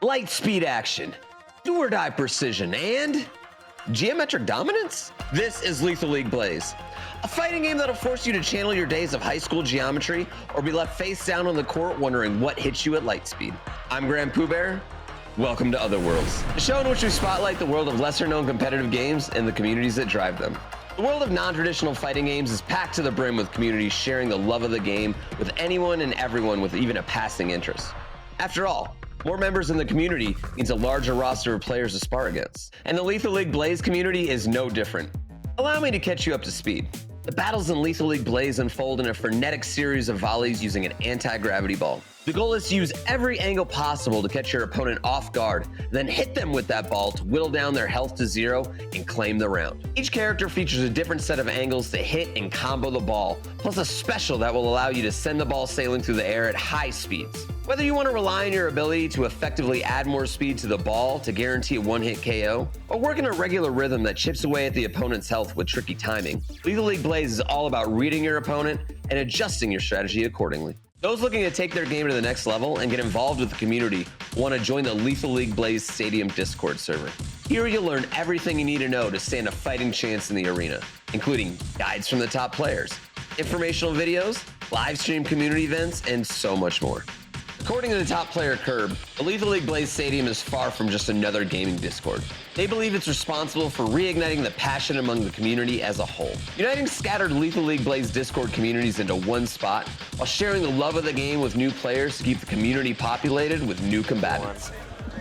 light speed action, do or die precision, and geometric dominance? This is Lethal League Blaze, a fighting game that'll force you to channel your days of high school geometry or be left face down on the court wondering what hits you at light speed. I'm GrandPOOBear. Welcome to Other Worlds, the show in which we spotlight the world of lesser known competitive games and the communities that drive them. The world of non-traditional fighting games is packed to the brim with communities sharing the love of the game with anyone and everyone with even a passing interest. After all, more members in the community means a larger roster of players to spar against. And the Lethal League Blaze community is no different. Allow me to catch you up to speed. The battles in Lethal League Blaze unfold in a frenetic series of volleys using an anti-gravity ball. The goal is to use every angle possible to catch your opponent off guard, then hit them with that ball to whittle down their health to zero and claim the round. Each character features a different set of angles to hit and combo the ball, plus a special that will allow you to send the ball sailing through the air at high speeds. Whether you want to rely on your ability to effectively add more speed to the ball to guarantee a one-hit KO, or work in a regular rhythm that chips away at the opponent's health with tricky timing, Lethal League Blaze is all about reading your opponent and adjusting your strategy accordingly. Those looking to take their game to the next level and get involved with the community want to join the Lethal League Blaze Stadium Discord server. Here you'll learn everything you need to know to stand a fighting chance in the arena, including guides from the top players, informational videos, live stream community events, and so much more. According to the top player Curb, the Lethal League Blaze Stadium is far from just another gaming Discord. They believe it's responsible for reigniting the passion among the community as a whole, uniting scattered Lethal League Blaze Discord communities into one spot, while sharing the love of the game with new players to keep the community populated with new combatants.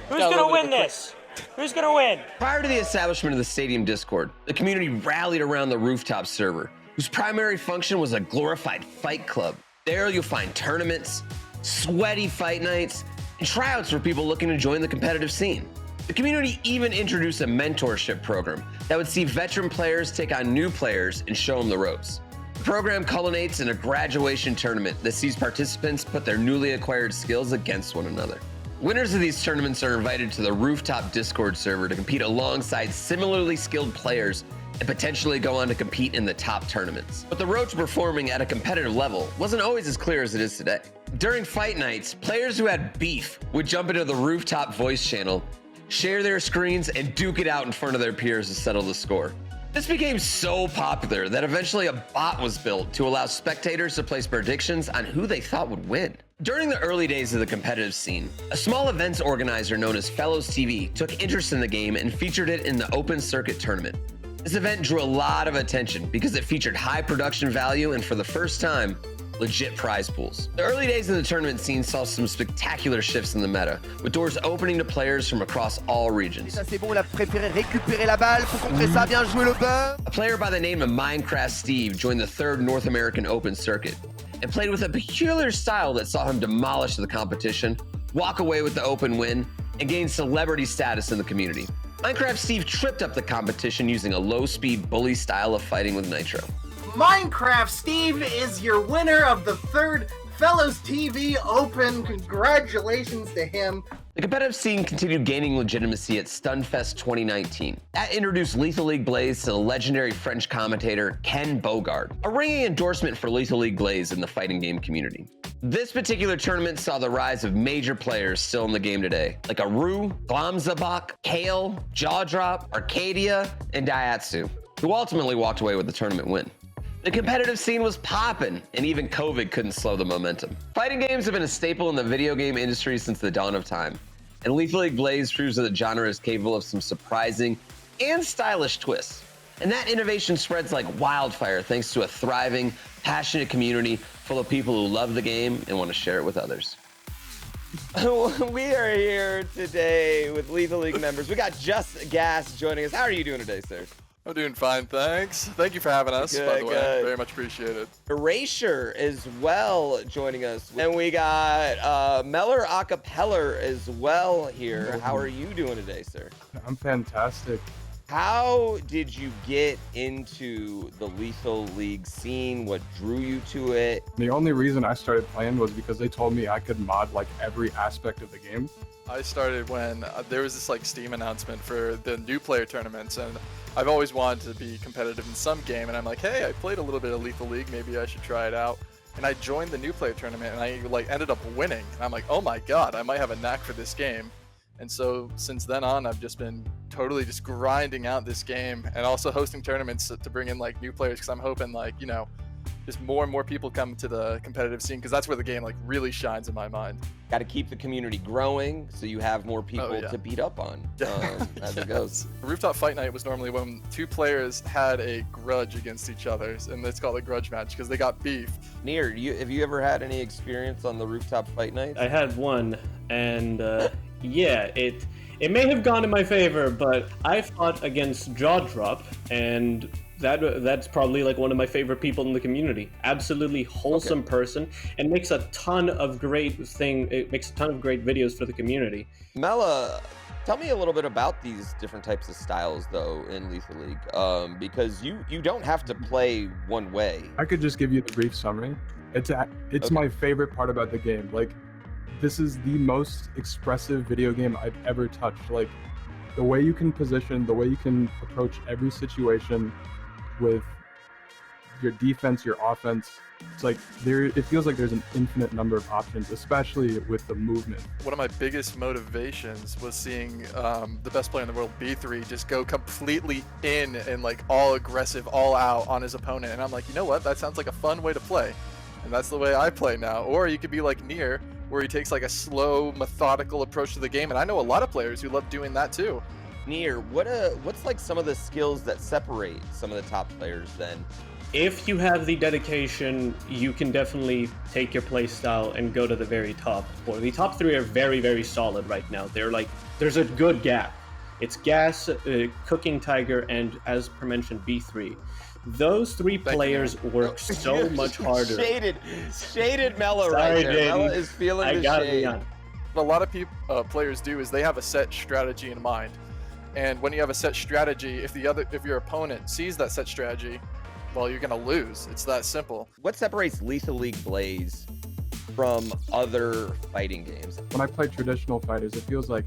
Who's gonna win this? Who's gonna win? Prior to the establishment of the Stadium Discord, the community rallied around the rooftop server, whose primary function was a glorified fight club. There you'll find tournaments, sweaty fight nights, and tryouts for people looking to join the competitive scene. The community even introduced a mentorship program that would see veteran players take on new players and show them the ropes. The program culminates in a graduation tournament that sees participants put their newly acquired skills against one another. Winners of these tournaments are invited to the rooftop Discord server to compete alongside similarly skilled players and potentially go on to compete in the top tournaments. But the road to performing at a competitive level wasn't always as clear as it is today. During fight nights, players who had beef would jump into the rooftop voice channel, share their screens, and duke it out in front of their peers to settle the score. This became so popular that eventually a bot was built to allow spectators to place predictions on who they thought would win. During the early days of the competitive scene, a small events organizer known as Fellows TV took interest in the game and featured it in the open circuit tournament. This event drew a lot of attention because it featured high production value and, for the first time, legit prize pools. The early days of the tournament scene saw some spectacular shifts in the meta, with doors opening to players from across all regions. A player by the name of Minecraft Steve joined the third North American Open circuit and played with a peculiar style that saw him demolish the competition, walk away with the open win, and gain celebrity status in the community. Minecraft Steve tripped up the competition using a low-speed bully style of fighting with Nitro. Minecraft Steve is your winner of the third Fellows TV Open. Congratulations to him. The competitive scene continued gaining legitimacy at Stunfest 2019. That introduced Lethal League Blaze to the legendary French commentator Ken Bogard, a ringing endorsement for Lethal League Blaze in the fighting game community. This particular tournament saw the rise of major players still in the game today, like Aru, Glamzabak, Kale, Jawdrop, Arcadia, and Daihatsu, who ultimately walked away with the tournament win. The competitive scene was poppin', and even COVID couldn't slow the momentum. Fighting games have been a staple in the video game industry since the dawn of time, and Lethal League Blaze proves that the genre is capable of some surprising and stylish twists. And that innovation spreads like wildfire thanks to a thriving, passionate community full of people who love the game and want to share it with others. We are here today with Lethal League members. We got Just Gas joining us. How are you doing today, sir? I'm doing fine, thanks. Thank you for having us, by the way. Very much appreciated. Erasure as well joining us. And we got Meller Acapella as well here. How are you doing today, sir? I'm fantastic. How did you get into the Lethal League scene? What drew you to it? The only reason I started playing was because they told me I could mod like every aspect of the game. I started when there was this like Steam announcement for the new player tournaments, and I've always wanted to be competitive in some game, and I'm like, hey, I played a little bit of Lethal League, maybe I should try it out. And I joined the new player tournament, and I like ended up winning. And I'm like, oh my god, I might have a knack for this game. And so since then on, I've just been totally just grinding out this game, and also hosting tournaments to bring in like new players, because I'm hoping like, you know, just more and more people come to the competitive scene, because that's where the game like really shines in my mind. Got to keep the community growing so you have more people to beat up on as it goes. Rooftop Fight Night was normally when two players had a grudge against each other, and it's called a grudge match because they got beef. Near, have you ever had any experience on the Rooftop Fight Night? I had one, and yeah, it may have gone in my favor, but I fought against Jaw Drop, and that's probably like one of my favorite people in the community. Absolutely wholesome person, and makes a ton of great videos for the community. Mela, tell me a little bit about these different types of styles though in Lethal League, because you don't have to play one way. I could just give you a brief summary. It's my favorite part about the game. Like, this is the most expressive video game I've ever touched. Like, the way you can position, the way you can approach every situation with your defense, your offense. It's like it feels like there's an infinite number of options, especially with the movement. One of my biggest motivations was seeing the best player in the world, B3, just go completely in and like all aggressive, all out on his opponent. And I'm like, you know what? That sounds like a fun way to play. And that's the way I play now. Or you could be like Near, where he takes like a slow, methodical approach to the game. And I know a lot of players who love doing that too. Near, what's like some of the skills that separate some of the top players then? If you have the dedication, you can definitely take your play style and go to the very top. Or the top three are very, very solid right now. They're like, there's a good gap. It's Gas, Cooking Tiger, and as per mentioned, B3. Those three players work so much harder. Shaded Mela right there. Mela is feeling the shade. What a lot of players do is they have a set strategy in mind. And when you have a set strategy, if your opponent sees that set strategy, well, you're gonna lose. It's that simple. What separates Lethal League Blaze from other fighting games? When I play traditional fighters, it feels like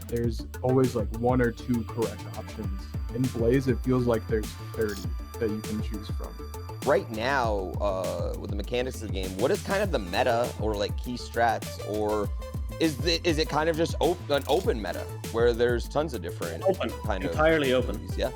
there's always like one or two correct options. In Blaze, it feels like there's 30 that you can choose from. Right now, with the mechanics of the game, what is kind of the meta or like key strats, or is it kind of just an open meta where there's tons of different entirely open? Yeah.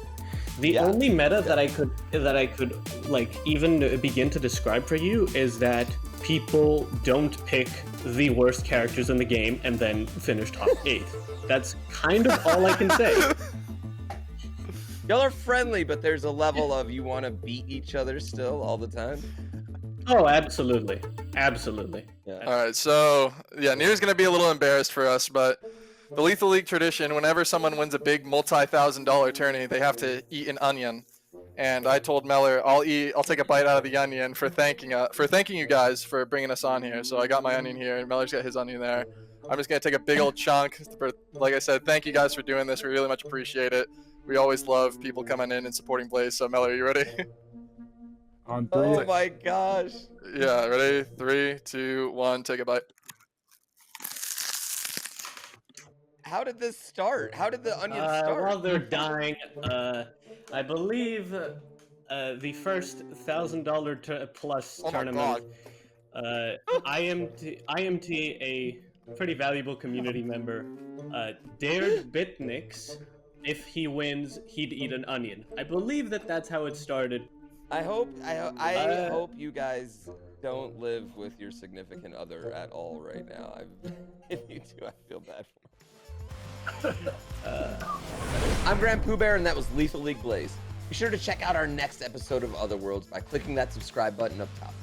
The only meta that I could like even begin to describe for you is that people don't pick the worst characters in the game and then finish top 8. That's kind of all I can say. Y'all are friendly, but there's a level of you want to beat each other still all the time. Oh, absolutely. Absolutely. Yeah. All right, so yeah, Near's gonna be a little embarrassed for us, but the Lethal League tradition, whenever someone wins a big multi-$1,000 tourney, they have to eat an onion. And I told Meller, I'll take a bite out of the onion for thanking you guys for bringing us on here. So I got my onion here, and Meller's got his onion there. I'm just gonna take a big old chunk. Like I said, thank you guys for doing this. We really much appreciate it. We always love people coming in and supporting Blaze. So Meller, you ready? On 3. Oh my gosh. Yeah, ready? 3, 2, 1, take a bite. How did this start? How did the onion start? While they're dying, I believe the first $1,000 plus tournament. IMT, a pretty valuable community member, dared Bitnix, if he wins, he'd eat an onion. I believe that's how it started. I hope you guys don't live with your significant other at all right now. If you do, I feel bad for him. I'm GrandPOOBear, and that was Lethal League Blaze. Be sure to check out our next episode of Otherworlds by clicking that subscribe button up top.